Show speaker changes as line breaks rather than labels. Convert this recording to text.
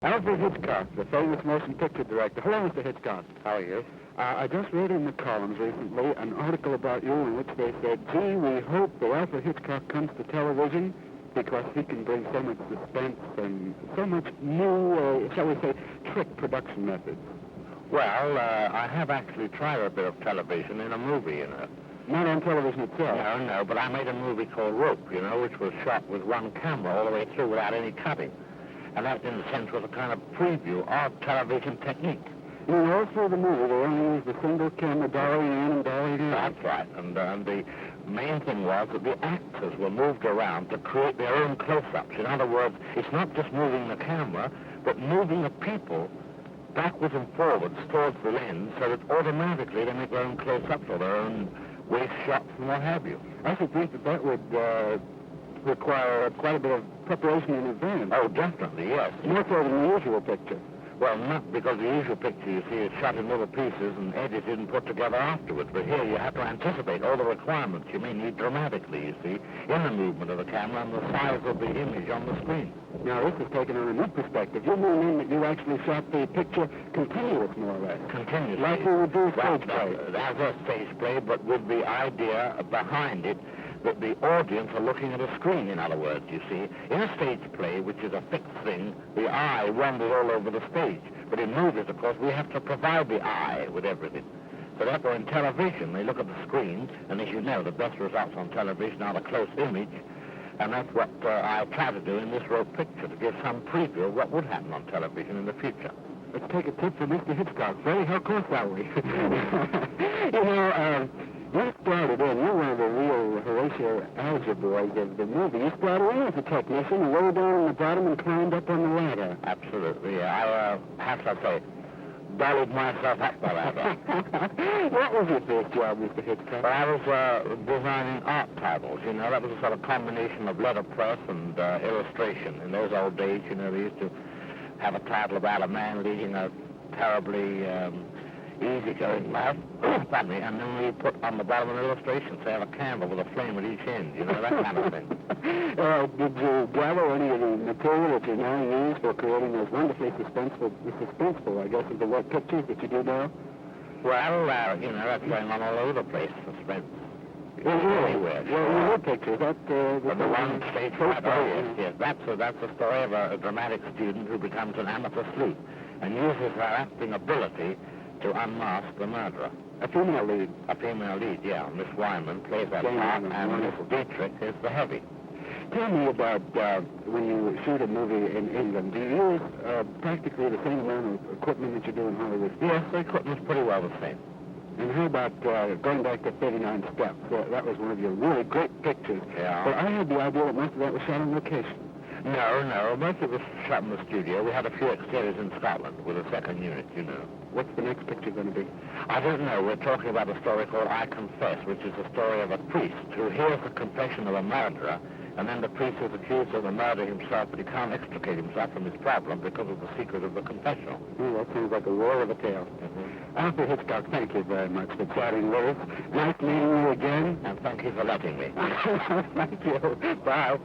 Alfred Hitchcock, the famous motion picture director. Hello, Mr. Hitchcock.
How are you?
I just read in the columns recently an article about you in which they said, gee, we hope that Alfred Hitchcock comes to television because he can bring so much suspense and so much new, shall we say, trick production methods.
Well, I have actually tried a bit of television in a movie, you know.
Not on television itself.
No, but I made a movie called Rope, you know, which was shot with one camera all the way through without any cutting. And that, in a sense, was a kind of preview of television technique.
You know, all through the movie, they only used a single camera, dolly in and dolly out.
That's right. And the main thing was that the actors were moved around to create their own close-ups. In other words, it's not just moving the camera, but moving the people backwards and forwards towards the lens so that automatically they make their own close-ups or their own waist shots and what have you.
I should think that that would require quite a bit of preparation in advance.
Oh, definitely, yes.
More so than the usual picture.
Well, not because the usual picture, you see, is shot in little pieces and edited and put together afterwards. But here you have to anticipate all the requirements you may need dramatically, you see, in the movement of the camera and the size of the image on the screen.
Now, this is taken on a new perspective. You mean that you actually shot the picture continuous, more or less?
Continuously.
Like you would do a stage play.
As a stage play, but with the idea behind it that the audience are looking at a screen, in other words, you see. In a stage play, which is a fixed thing, the eye wanders all over the stage. But in movies, of course, we have to provide the eye with everything. So therefore, in television, they look at the screen, and as you know, the best results on television are the close image, and that's what I try to do in this Rope picture, to give some preview of what would happen on television in the future.
Let's take a tip from Mr. Hitchcock. Freddie, how close are we? You know, you started in, you're one of the real Horatio Alger boys of the movie. You started in as a technician and lowered down on the bottom and climbed up on the ladder.
Absolutely. I have to say, dollied myself up the ladder.
What was your first job, Mr. Hitchcock?
Well, I was designing art titles, you know. That was a sort of combination of letterpress and illustration. In those old days, you know, they used to have a title about a man leading a terribly easygoing life, pardon me, and then we put on the bottom an illustration, say, have a candle with a flame at each end, you know, that kind of thing.
Did you gather any of the material that you now use for creating those wonderfully suspenseful, I guess, of the wet pictures that you do now?
Well, you know, that's going on all over the place, suspense.
Anywhere. Well, your pictures, that...
From the one stage right, yes. That's the story of a dramatic student who becomes an amateur sleuth and uses her acting ability to unmask the murderer.
A female lead.
A female lead, yeah. Miss Wyman plays that part, and Miss Dietrich is the heavy.
Tell me about when you shoot a movie in England. Do you use practically the same amount of equipment that you do in Hollywood?
Yes, the equipment's pretty well the same.
And how about going back to 39 Steps? That was one of your really great pictures.
Yeah.
But I had the idea that most of that was shot on location.
No. Most of it was shot in the studio. We had a few exteriors in Scotland with a second unit, you know.
What's the next picture going to be?
I don't know. We're talking about a story called I Confess, which is the story of a priest who hears the confession of a murderer, and then the priest is accused of the murder himself, but he can't extricate himself from his problem because of the secret of the confessional.
Oh, that sounds like a roar of a tale. Alfred Hitchcock, thank you very much for chatting with us. Nice meeting you again.
And thank you for letting me.
Thank you. Bye.